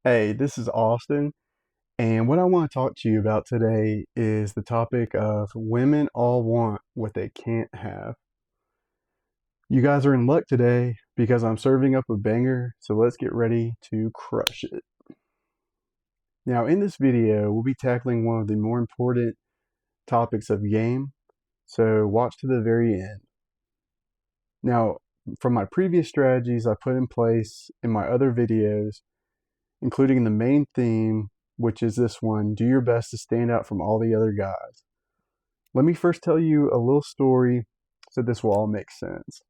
Hey, this is Austin, and what I want to talk to you about today is the topic of women all want what they can't have. You guys are in luck today because I'm serving up a banger, so let's get ready to crush it. Now, in this video, we'll be tackling one of the more important topics of game, so watch to the very end. Now, from my previous strategies I put in place in my other videos, including the main theme, which is this one, do your best to stand out from all the other guys. Let me first tell you a little story so this will all make sense.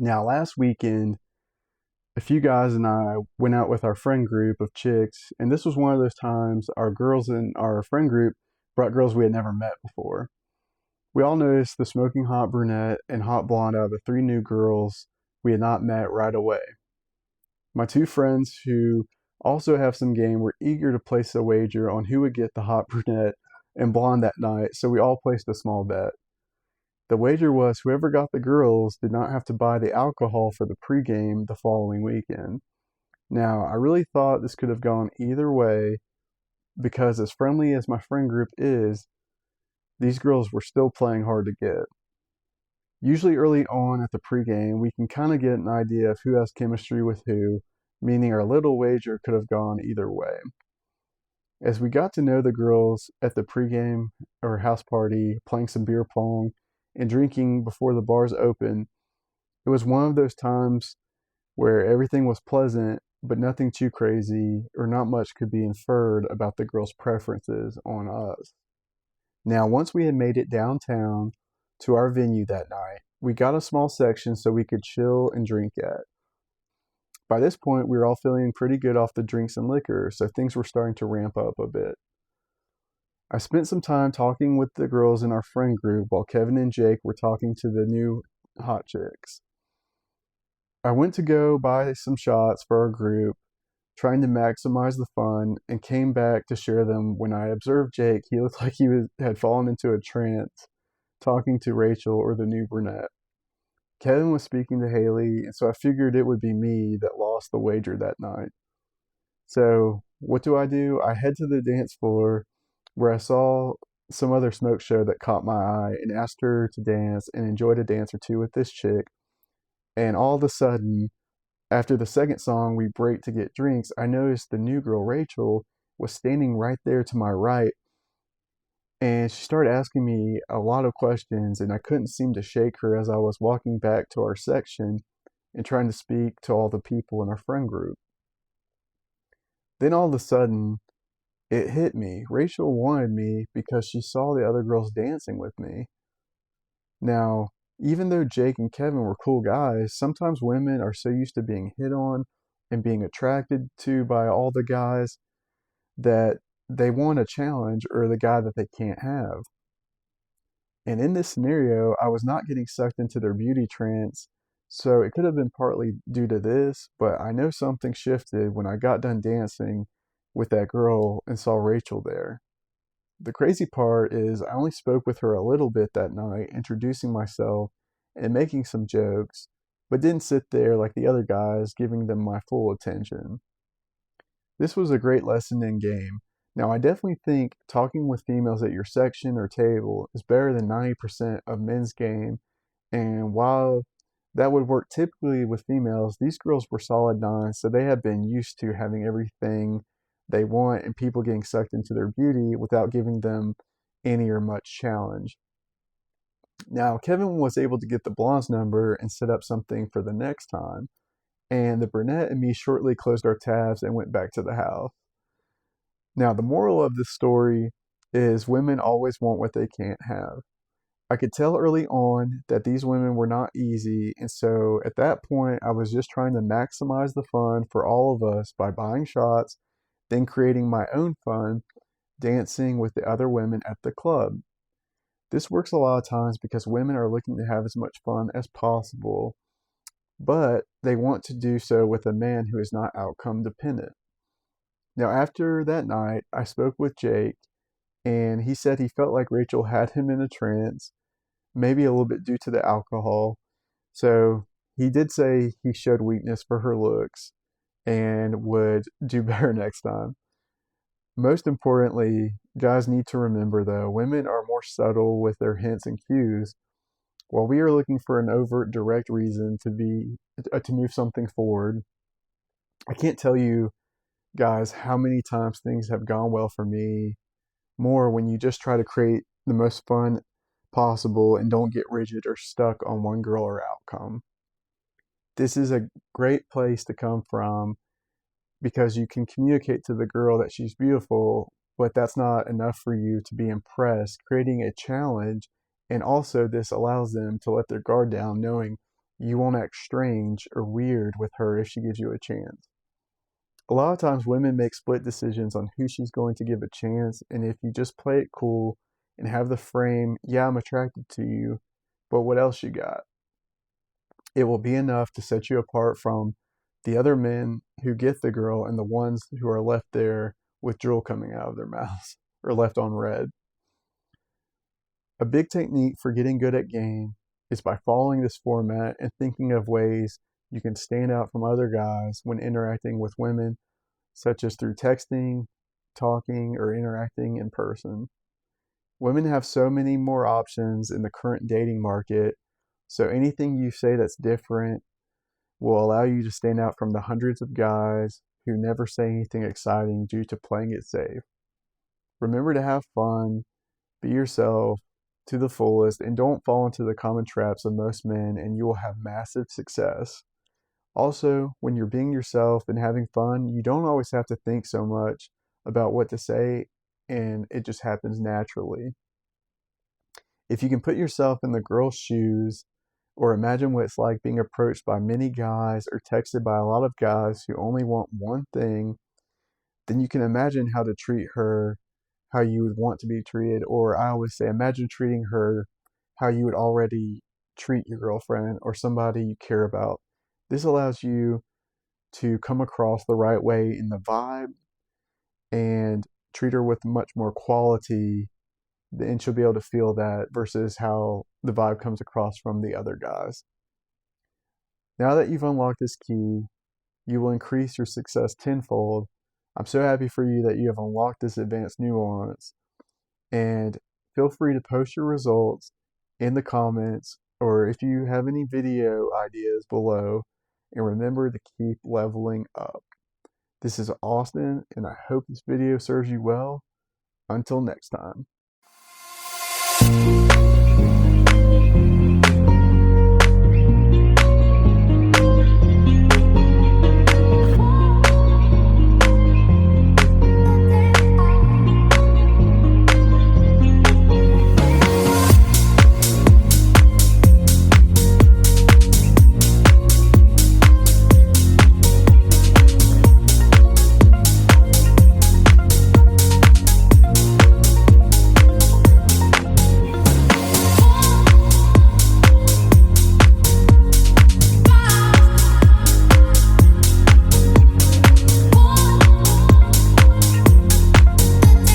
Now, last weekend, a few guys and I went out with our friend group of chicks, and this was one of those times our girls in our friend group brought girls we had never met before. We all noticed the smoking hot brunette and hot blonde out of the three new girls we had not met right away. My two friends, who also have some game, were eager to place a wager on who would get the hot brunette and blonde that night, so we all placed a small bet. The wager was whoever got the girls did not have to buy the alcohol for the pregame the following weekend. Now, I really thought this could have gone either way because, as friendly as my friend group is, these girls were still playing hard to get. Usually, early on at the pregame, we can kind of get an idea of who has chemistry with who, meaning our little wager could have gone either way. As we got to know the girls at the pregame or house party, playing some beer pong and drinking before the bars opened, it was one of those times where everything was pleasant, but nothing too crazy, or not much could be inferred about the girls' preferences on us. Now, once we had made it downtown to our venue that night, we got a small section so we could chill and drink at. By this point, we were all feeling pretty good off the drinks and liquor, so things were starting to ramp up a bit. I spent some time talking with the girls in our friend group while Kevin and Jake were talking to the new hot chicks. I went to go buy some shots for our group, trying to maximize the fun, and came back to share them when I observed Jake. He looked like had fallen into a trance, talking to Rachel or the new brunette. Kevin was speaking to Haley, and so I figured it would be me that lost the wager that night. So, what do? I head to the dance floor where I saw some other smoke show that caught my eye and asked her to dance and enjoyed a dance or two with this chick. And all of a sudden, after the second song, we break to get drinks. I noticed the new girl, Rachel, was standing right there to my right. And she started asking me a lot of questions, and I couldn't seem to shake her as I was walking back to our section and trying to speak to all the people in our friend group. Then all of a sudden, it hit me. Rachel wanted me because she saw the other girls dancing with me. Now, even though Jake and Kevin were cool guys, sometimes women are so used to being hit on and being attracted to by all the guys that they want a challenge or the guy that they can't have. And in this scenario, I was not getting sucked into their beauty trance, so it could have been partly due to this, but I know something shifted when I got done dancing with that girl and saw Rachel there. The crazy part is I only spoke with her a little bit that night, introducing myself and making some jokes, but didn't sit there like the other guys, giving them my full attention. This was a great lesson in game. Now, I definitely think talking with females at your section or table is better than 90% of men's game, and while that would work typically with females, these girls were solid nines, so they have been used to having everything they want and people getting sucked into their beauty without giving them any or much challenge. Now, Kevin was able to get the blonde's number and set up something for the next time. and the brunette and me shortly closed our tabs and went back to the house. Now, the moral of this story is women always want what they can't have. I could tell early on that these women were not easy, and so at that point, I was just trying to maximize the fun for all of us by buying shots, then creating my own fun, dancing with the other women at the club. This works a lot of times because women are looking to have as much fun as possible, but they want to do so with a man who is not outcome dependent. Now, after that night, I spoke with Jake, and he said he felt like Rachel had him in a trance, maybe a little bit due to the alcohol. So he did say he showed weakness for her looks and would do better next time. Most importantly, guys need to remember though, women are more subtle with their hints and cues. While we are looking for an overt, direct reason to move something forward, I can't tell you guys how many times things have gone well for me more when you just try to create the most fun possible and don't get rigid or stuck on one girl or outcome. This is a great place to come from because you can communicate to the girl that she's beautiful, but that's not enough for you to be impressed, creating a challenge. And also, this allows them to let their guard down, knowing you won't act strange or weird with her if she gives you a chance. A lot of times, women make split decisions on who she's going to give a chance, and if you just play it cool and have the frame, yeah, I'm attracted to you, but what else you got? It will be enough to set you apart from the other men who get the girl and the ones who are left there with drool coming out of their mouths or left on red. A big technique for getting good at game is by following this format and thinking of ways you can stand out from other guys when interacting with women, such as through texting, talking, or interacting in person. Women have so many more options in the current dating market, so anything you say that's different will allow you to stand out from the hundreds of guys who never say anything exciting due to playing it safe. Remember to have fun, be yourself to the fullest, and don't fall into the common traps of most men, and you will have massive success. Also, when you're being yourself and having fun, you don't always have to think so much about what to say, and it just happens naturally. If you can put yourself in the girl's shoes, or imagine what it's like being approached by many guys or texted by a lot of guys who only want one thing, then you can imagine how to treat her how you would want to be treated. Or I always say, imagine treating her how you would already treat your girlfriend or somebody you care about. This allows you to come across the right way in the vibe and treat her with much more quality, and she'll be able to feel that versus how the vibe comes across from the other guys. Now that you've unlocked this key, you will increase your success tenfold. I'm so happy for you that you have unlocked this advanced nuance, and feel free to post your results in the comments or if you have any video ideas below, and remember to keep leveling up. This is Austin, and I hope this video serves you well. Until next time.